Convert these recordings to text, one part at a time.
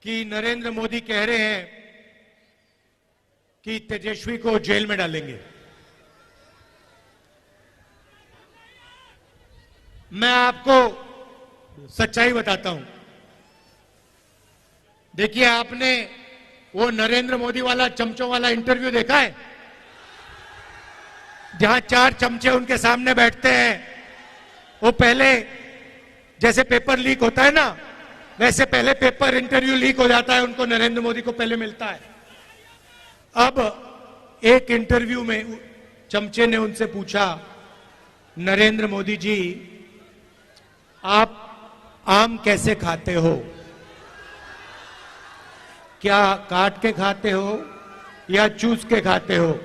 कि नरेंद्र मोदी कह रहे हैं कि तेजस्वी को जेल में डालेंगे। मैं आपको सच्चाई बताता हूं। देखिए, आपने वो नरेंद्र मोदी वाला चमचों वाला इंटरव्यू देखा है, जहां 4 चमचे उनके सामने बैठते हैं। वो पहले जैसे पेपर लीक होता है ना, वैसे पहले पेपर इंटरव्यू लीक हो जाता है, उनको नरेंद्र मोदी को पहले मिलता है। अब एक इंटरव्यू में चमचे ने उनसे पूछा, नरेंद्र मोदी जी, आप आम कैसे खाते हो? क्या काट के खाते हो या चूस के खाते हो?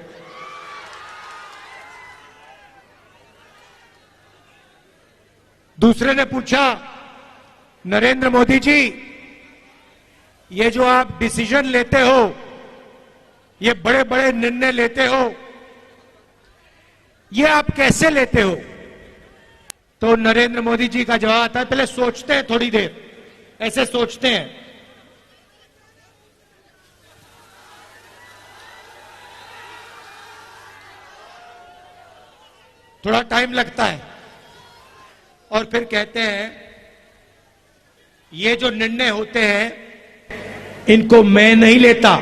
दूसरे ने पूछा, नरेंद्र मोदी जी, ये जो आप डिसीजन लेते हो, ये बड़े बड़े निर्णय लेते हो, ये आप कैसे लेते हो? तो नरेंद्र मोदी जी का जवाब आता है, पहले सोचते हैं थोड़ी देर, ऐसे सोचते हैं। थोड़ा टाइम लगता है और फिर कहते हैं, ये जो निर्णय होते हैं इनको मैं नहीं लेता,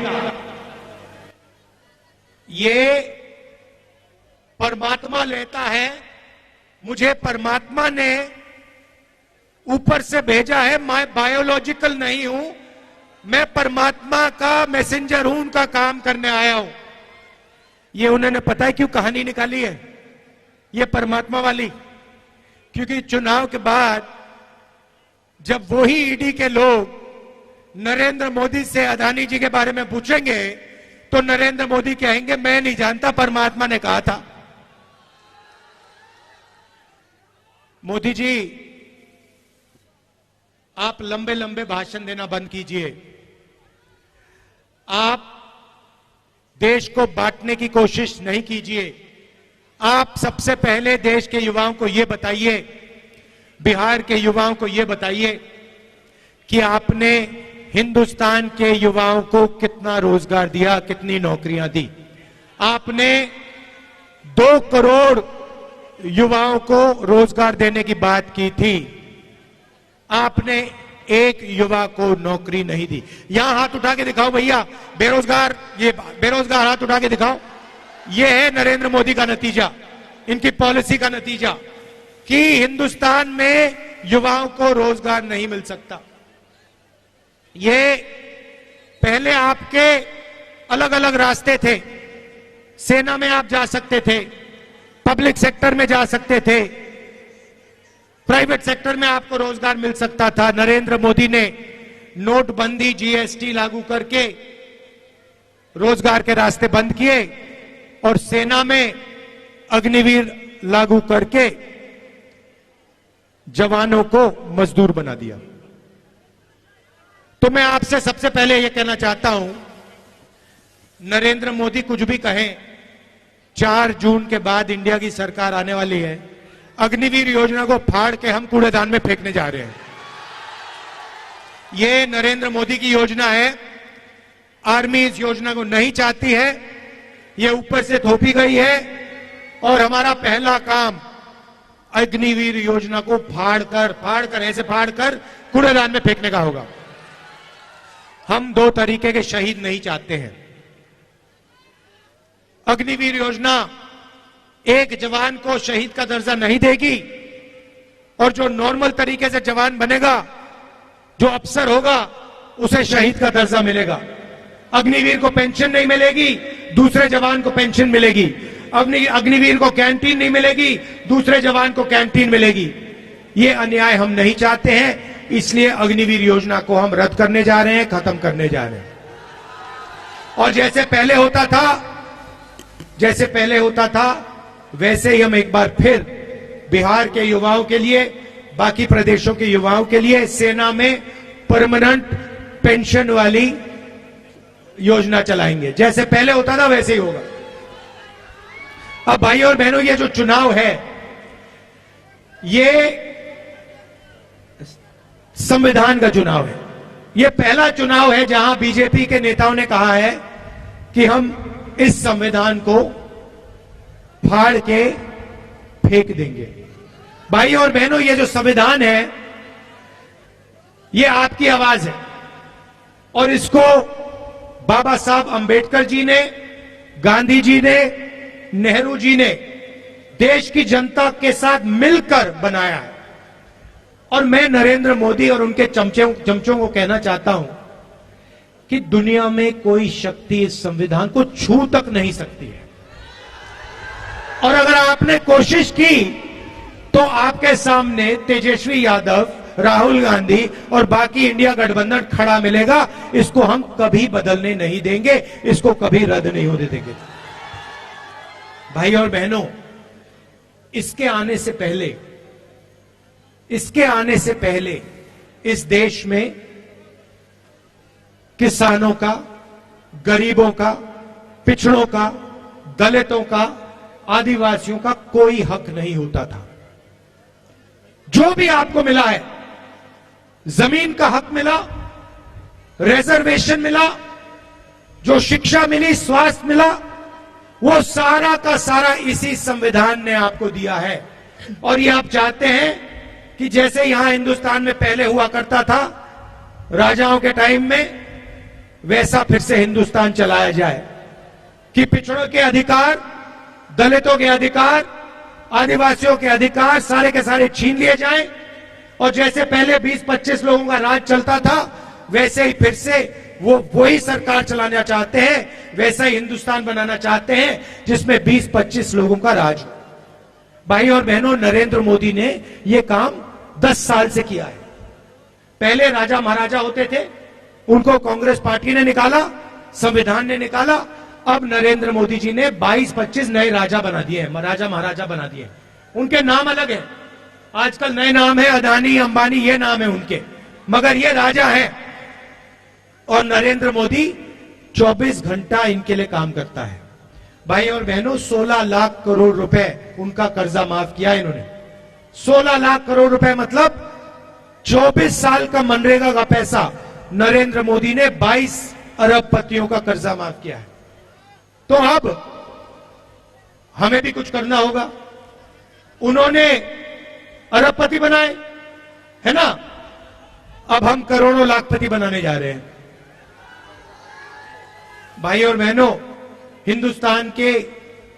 ये परमात्मा लेता है। मुझे परमात्मा ने ऊपर से भेजा है, मैं बायोलॉजिकल नहीं हूं, मैं परमात्मा का मैसेंजर हूं, उनका काम करने आया हूं। ये उन्होंने पता है क्यों कहानी निकाली है, ये परमात्मा वाली? क्योंकि चुनाव के बाद जब वही ईडी के लोग नरेंद्र मोदी से अदानी जी के बारे में पूछेंगे तो नरेंद्र मोदी कहेंगे, मैं नहीं जानता, परमात्मा ने कहा था। मोदी जी, आप लंबे लंबे भाषण देना बंद कीजिए। आप देश को बांटने की कोशिश नहीं कीजिए। आप सबसे पहले देश के युवाओं को यह बताइए, बिहार के युवाओं को यह बताइए कि आपने हिंदुस्तान के युवाओं को कितना रोजगार दिया, कितनी नौकरियां दी। आपने 2 करोड़ युवाओं को रोजगार देने की बात की थी, आपने एक युवा को नौकरी नहीं दी। यहां हाथ उठा के दिखाओ भैया, बेरोजगार, ये बेरोजगार हाथ उठा के दिखाओ। ये है नरेंद्र मोदी का नतीजा, इनकी पॉलिसी का नतीजा कि हिंदुस्तान में युवाओं को रोजगार नहीं मिल सकता। ये पहले आपके अलग अलग रास्ते थे। सेना में आप जा सकते थे, पब्लिक सेक्टर में जा सकते थे, प्राइवेट सेक्टर में आपको रोजगार मिल सकता था। नरेंद्र मोदी ने नोटबंदी, जीएसटी लागू करके रोजगार के रास्ते बंद किए और सेना में अग्निवीर लागू करके जवानों को मजदूर बना दिया। तो मैं आपसे सबसे पहले यह कहना चाहता हूं, नरेंद्र मोदी कुछ भी कहें, 4 जून के बाद इंडिया की सरकार आने वाली है। अग्निवीर योजना को फाड़ के हम कूड़ेदान में फेंकने जा रहे हैं। यह नरेंद्र मोदी की योजना है। आर्मी इस योजना को नहीं चाहती है, यह ऊपर से थोपी गई है और हमारा पहला काम अग्निवीर योजना को ऐसे फाड़ कर कूड़ेदान में फेंकने का होगा। हम 2 तरीके के शहीद नहीं चाहते हैं। अग्निवीर योजना एक जवान को शहीद का दर्जा नहीं देगी और जो नॉर्मल तरीके से जवान बनेगा, जो अफसर होगा, उसे शहीद का दर्जा मिलेगा। अग्निवीर को पेंशन नहीं मिलेगी, दूसरे जवान को पेंशन मिलेगी। अग्निवीर को कैंटीन नहीं मिलेगी, दूसरे जवान को कैंटीन मिलेगी। ये अन्याय हम नहीं चाहते हैं, इसलिए अग्निवीर योजना को हम रद्द करने जा रहे हैं, खत्म करने जा रहे हैं। और जैसे पहले होता था वैसे ही हम एक बार फिर बिहार के युवाओं के लिए, बाकी प्रदेशों के युवाओं के लिए सेना में परमानेंट पेंशन वाली योजना चलाएंगे। जैसे पहले होता था वैसे ही होगा। अब भाई और बहनों, ये जो चुनाव है, ये संविधान का चुनाव है। ये पहला चुनाव है जहां बीजेपी के नेताओं ने कहा है कि हम इस संविधान को फाड़ के फेंक देंगे। भाई और बहनों, ये जो संविधान है ये आपकी आवाज है और इसको बाबा साहब अंबेडकर जी ने, गांधी जी ने, नेहरू जी ने देश की जनता के साथ मिलकर बनाया है। और मैं नरेंद्र मोदी और उनके चमचों को कहना चाहता हूं कि दुनिया में कोई शक्ति इस संविधान को छू तक नहीं सकती है। और अगर आपने कोशिश की तो आपके सामने तेजस्वी यादव, राहुल गांधी और बाकी इंडिया गठबंधन खड़ा मिलेगा। इसको हम कभी बदलने नहीं देंगे, इसको कभी रद्द नहीं होने देंगे। भाई और बहनों, इसके आने से पहले इस देश में किसानों का, गरीबों का, पिछड़ों का, दलितों का, आदिवासियों का कोई हक नहीं होता था। जो भी आपको मिला है, जमीन का हक मिला, रिजर्वेशन मिला, जो शिक्षा मिली, स्वास्थ्य मिला, वो सारा का सारा इसी संविधान ने आपको दिया है। और ये आप चाहते हैं कि जैसे यहां हिंदुस्तान में पहले हुआ करता था राजाओं के टाइम में, वैसा फिर से हिंदुस्तान चलाया जाए कि पिछड़ों के अधिकार, दलितों के अधिकार, आदिवासियों के अधिकार सारे के सारे छीन लिए जाएं और जैसे पहले 20-25 लोगों का राज चलता था वैसे ही फिर से वही सरकार चलाना चाहते हैं, वैसा ही हिंदुस्तान बनाना चाहते हैं जिसमें 20-25 लोगों का राज हो। भाई और बहनों, नरेंद्र मोदी ने यह काम 10 साल से किया है। पहले राजा महाराजा होते थे, उनको कांग्रेस पार्टी ने निकाला, संविधान ने निकाला। अब नरेंद्र मोदी जी ने 22-25 नए राजा बना दिए हैं, राजा महाराजा बना दिए। उनके नाम अलग है, आजकल नए नाम है, अदानी, अंबानी, ये नाम है उनके, मगर ये राजा है। और नरेंद्र मोदी 24 घंटा इनके लिए काम करता है। भाई और बहनों, 16 लाख करोड़ रुपए उनका कर्जा माफ किया इन्होंने। 16 लाख करोड़ रुपए मतलब 24 साल का मनरेगा का पैसा नरेंद्र मोदी ने 22 अरबपतियों का कर्जा माफ किया है। तो अब हमें भी कुछ करना होगा। उन्होंने अरबपति बनाए, है ना, अब हम करोड़ों लाखपति बनाने जा रहे हैं। भाई और बहनों, हिंदुस्तान के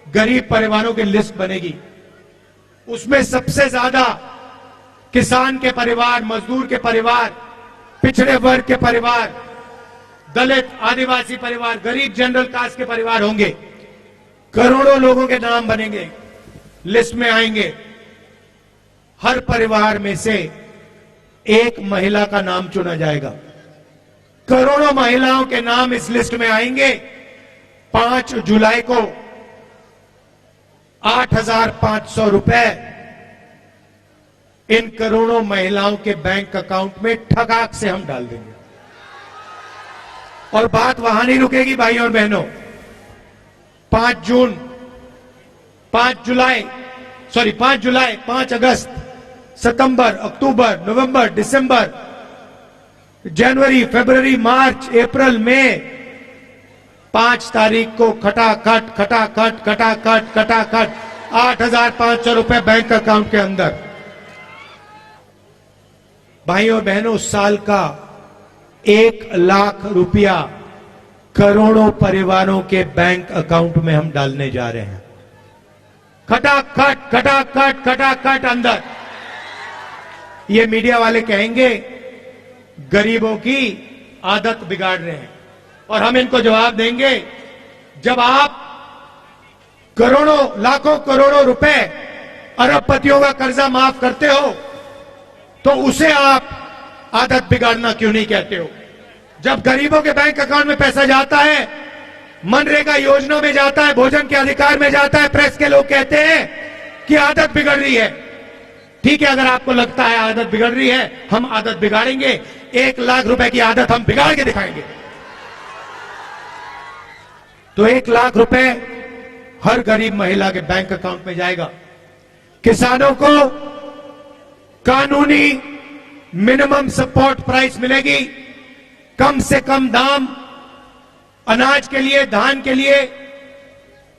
गरीब परिवारों की लिस्ट बनेगी, उसमें सबसे ज्यादा किसान के परिवार, मजदूर के परिवार, पिछड़े वर्ग के परिवार, दलित, आदिवासी परिवार, गरीब जनरल कास्ट के परिवार होंगे। करोड़ों लोगों के नाम बनेंगे, लिस्ट में आएंगे। हर परिवार में से एक महिला का नाम चुना जाएगा। करोड़ों महिलाओं के नाम इस लिस्ट में आएंगे। 5 जुलाई को 8,500 रुपए इन करोड़ों महिलाओं के बैंक अकाउंट में ठगाक से हम डाल देंगे। और बात वहां नहीं रुकेगी भाई और बहनों। 5 जुलाई, 5 अगस्त, सितंबर, अक्टूबर, नवंबर, दिसंबर, जनवरी, फरवरी, मार्च, अप्रैल, मई, 5 तारीख को खटाखट 8,500 रुपए बैंक अकाउंट के अंदर। भाइयों और बहनों, साल का 1 लाख रुपया करोड़ों परिवारों के बैंक अकाउंट में हम डालने जा रहे हैं। खटाखट अंदर। ये मीडिया वाले कहेंगे गरीबों की आदत बिगाड़ रहे हैं, और हम इनको जवाब देंगे, जब आप करोड़ों, लाखों करोड़ों रुपए अरबपतियों का कर्जा माफ करते हो तो उसे आप आदत बिगाड़ना क्यों नहीं कहते हो? जब गरीबों के बैंक अकाउंट में पैसा जाता है, मनरेगा योजना में जाता है, भोजन के अधिकार में जाता है, प्रेस के लोग कहते हैं कि आदत बिगड़ रही है। ठीक है, अगर आपको लगता है आदत बिगड़ रही है, हम आदत बिगाड़ेंगे। 1 लाख रुपए की आदत हम बिगाड़ के दिखाएंगे। तो 1 लाख रुपए हर गरीब महिला के बैंक अकाउंट में जाएगा। किसानों को कानूनी मिनिमम सपोर्ट प्राइस मिलेगी। कम से कम दाम अनाज के लिए, धान के लिए,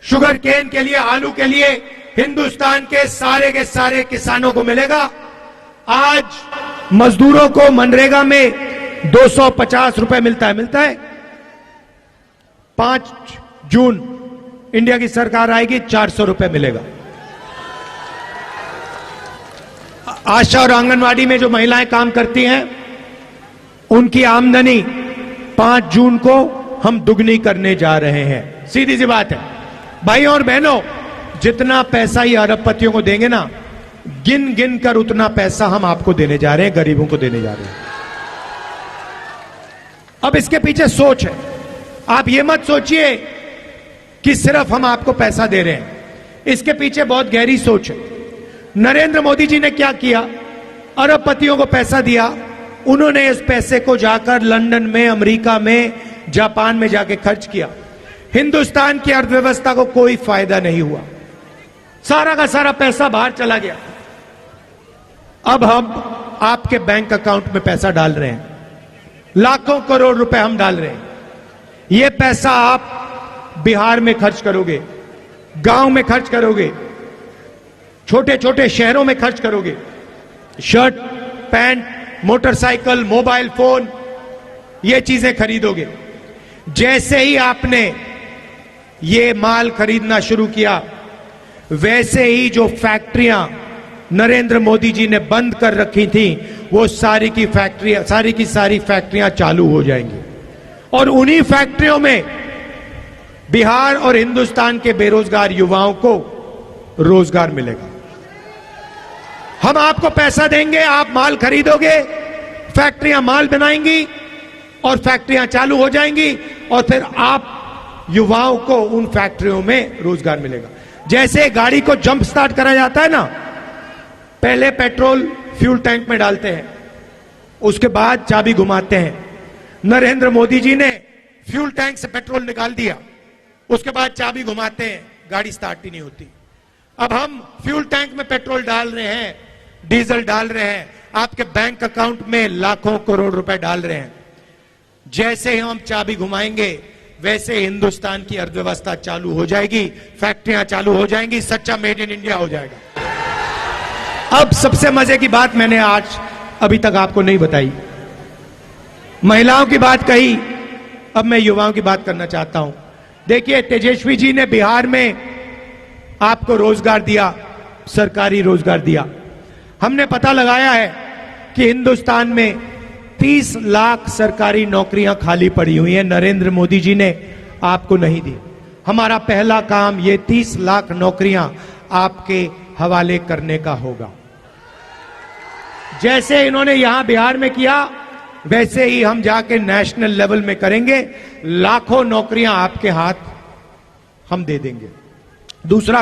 शुगर केन के लिए, आलू के लिए हिंदुस्तान के सारे किसानों को मिलेगा। आज मजदूरों को मनरेगा में 250 रुपए मिलता है। 5 जून इंडिया की सरकार आएगी, 400 रुपए मिलेगा। आशा और आंगनवाड़ी में जो महिलाएं काम करती हैं, उनकी आमदनी 5 जून को हम दुगनी करने जा रहे हैं। सीधी सी बात है भाइयों और बहनों, जितना पैसा ये अरबपतियों को देंगे ना, गिन गिन कर उतना पैसा हम आपको देने जा रहे हैं, गरीबों को देने जा रहे हैं। अब इसके पीछे सोच है। आप ये मत सोचिए कि सिर्फ हम आपको पैसा दे रहे हैं, इसके पीछे बहुत गहरी सोच है। नरेंद्र मोदी जी ने क्या किया? अरबपतियों को पैसा दिया, उन्होंने इस पैसे को जाकर लंदन में, अमेरिका में, जापान में जाके खर्च किया। हिंदुस्तान की अर्थव्यवस्था को कोई फायदा नहीं हुआ, सारा का सारा पैसा बाहर चला गया। अब हम आपके बैंक अकाउंट में पैसा डाल रहे हैं, लाखों करोड़ रुपए हम डाल रहे हैं। यह पैसा आप बिहार में खर्च करोगे, गांव में खर्च करोगे, छोटे छोटे शहरों में खर्च करोगे, shirt, pant, motorcycle, mobile phone, ये चीजें खरीदोगे। जैसे ही आपने ये माल खरीदना शुरू किया, वैसे ही जो फैक्ट्रियां नरेंद्र मोदी जी ने बंद कर रखी थी, वो सारी की सारी फैक्ट्रियां चालू हो जाएंगी। और उन्हीं फैक्ट्रियों में बिहार और हिंदुस्तान के बेरोजगार युवाओं को रोजगार मिलेगा। हम आपको पैसा देंगे, आप माल खरीदोगे, फैक्ट्रियां माल बनाएंगी और फैक्ट्रियां चालू हो जाएंगी, और फिर आप युवाओं को उन फैक्ट्रियों में रोजगार मिलेगा। जैसे गाड़ी को जंप स्टार्ट करा जाता है ना, पहले पेट्रोल फ्यूल टैंक में डालते हैं, उसके बाद चाबी घुमाते हैं। नरेंद्र मोदी जी ने फ्यूल टैंक से पेट्रोल निकाल दिया, उसके बाद चाबी घुमाते हैं, गाड़ी स्टार्ट ही नहीं होती। अब हम फ्यूल टैंक में पेट्रोल डाल रहे हैं, डीजल डाल रहे हैं, आपके बैंक अकाउंट में लाखों करोड़ रुपए डाल रहे हैं। जैसे ही हम चाबी घुमाएंगे, वैसे हिंदुस्तान की अर्थव्यवस्था चालू हो जाएगी, फैक्ट्रियां चालू हो जाएंगी, सच्चा मेड इन इंडिया हो जाएगा। अब सबसे मजे की बात मैंने आज अभी तक आपको नहीं बताई। महिलाओं की बात कही, अब मैं युवाओं की बात करना चाहता हूं। देखिए, तेजस्वी जी ने बिहार में आपको रोजगार दिया, सरकारी रोजगार दिया। हमने पता लगाया है कि हिंदुस्तान में 30 लाख सरकारी नौकरियां खाली पड़ी हुई हैं, नरेंद्र मोदी जी ने आपको नहीं दी। हमारा पहला काम ये 30 लाख नौकरियां आपके हवाले करने का होगा। जैसे इन्होंने यहां बिहार में किया, वैसे ही हम जाके नेशनल लेवल में करेंगे। लाखों नौकरियां आपके हाथ हम दे देंगे। दूसरा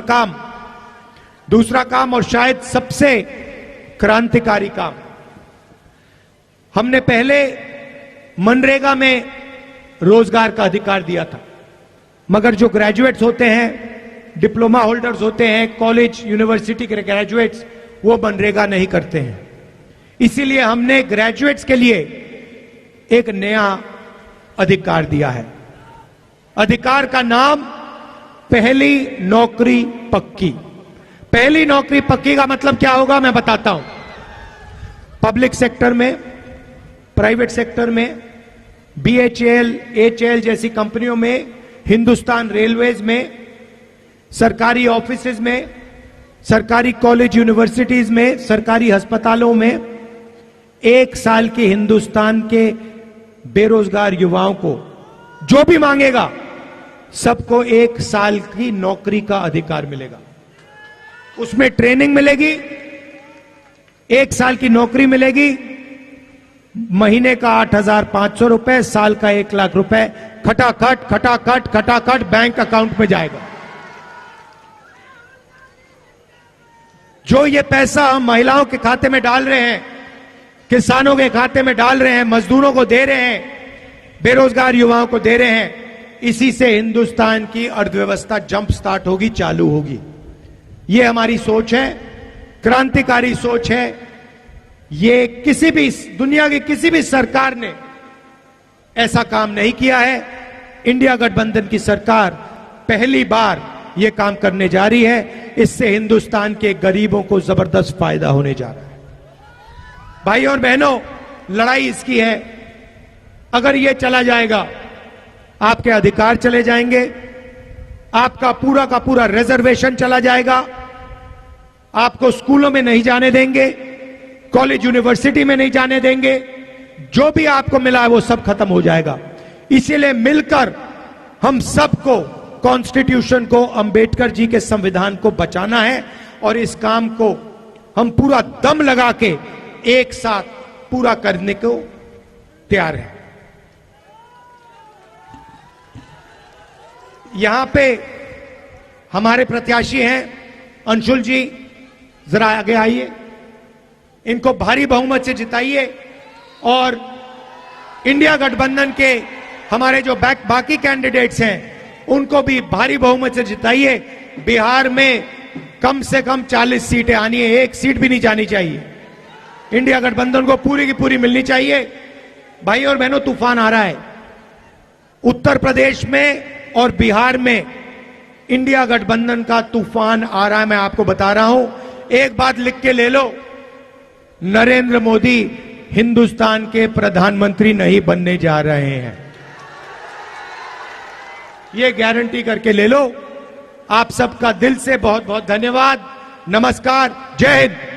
काम और शायद सबसे क्रांतिकारी काम, हमने पहले मनरेगा में रोजगार का अधिकार दिया था, मगर जो ग्रेजुएट्स होते हैं, डिप्लोमा होल्डर्स होते हैं, कॉलेज यूनिवर्सिटी के ग्रेजुएट्स, वो मनरेगा नहीं करते हैं। इसीलिए हमने ग्रेजुएट्स के लिए एक नया अधिकार दिया है। अधिकार का नाम पहली नौकरी पक्की। पहली नौकरी पक्की का मतलब क्या होगा, मैं बताता हूं। पब्लिक सेक्टर में, प्राइवेट सेक्टर में, BHEL, HAL जैसी कंपनियों में, हिंदुस्तान रेलवेज में, सरकारी ऑफिसेज में, सरकारी कॉलेज यूनिवर्सिटीज में, सरकारी अस्पतालों में 1 साल के हिंदुस्तान के बेरोजगार युवाओं को जो भी मांगेगा, सबको 1 साल की नौकरी का अधिकार मिलेगा। उसमें ट्रेनिंग मिलेगी, 1 साल की नौकरी मिलेगी, महीने का 8,500 रुपए, साल का 1 लाख रुपए खटाखट बैंक अकाउंट में जाएगा। जो ये पैसा हम महिलाओं के खाते में डाल रहे हैं, किसानों के खाते में डाल रहे हैं, मजदूरों को दे रहे हैं, बेरोजगार युवाओं को दे रहे हैं, इसी से हिंदुस्तान की अर्थव्यवस्था जंप स्टार्ट होगी, चालू होगी। ये हमारी सोच है, क्रांतिकारी सोच है। ये किसी भी दुनिया की किसी भी सरकार ने ऐसा काम नहीं किया है। इंडिया गठबंधन की सरकार पहली बार यह काम करने जा रही है। इससे हिंदुस्तान के गरीबों को जबरदस्त फायदा होने जा रहा है। भाई और बहनों, लड़ाई इसकी है, अगर यह चला जाएगा आपके अधिकार चले जाएंगे, आपका पूरा का पूरा रिजर्वेशन चला जाएगा, आपको स्कूलों में नहीं जाने देंगे, कॉलेज यूनिवर्सिटी में नहीं जाने देंगे, जो भी आपको मिला है वो सब खत्म हो जाएगा। इसीलिए मिलकर हम सबको कॉन्स्टिट्यूशन को, अंबेडकर जी के संविधान को बचाना है और इस काम को हम पूरा दम लगा के एक साथ पूरा करने को तैयार हैं। यहां पे हमारे प्रत्याशी हैं अंशुल जी, जरा आगे आइए, इनको भारी बहुमत से जिताइए और इंडिया गठबंधन के हमारे जो बाकी कैंडिडेट्स हैं उनको भी भारी बहुमत से जिताइए। बिहार में कम से कम 40 सीटें आनी है, एक सीट भी नहीं जानी चाहिए। इंडिया गठबंधन को पूरी की पूरी मिलनी चाहिए। भाई और बहनों, तूफान आ रहा है उत्तर प्रदेश में और बिहार में, इंडिया गठबंधन का तूफान आ रहा है। मैं आपको बता रहा हूं, एक बात लिख के ले लो, नरेंद्र मोदी हिंदुस्तान के प्रधानमंत्री नहीं बनने जा रहे हैं, ये गारंटी करके ले लो। आप सबका दिल से बहुत बहुत धन्यवाद। नमस्कार, जय हिंद।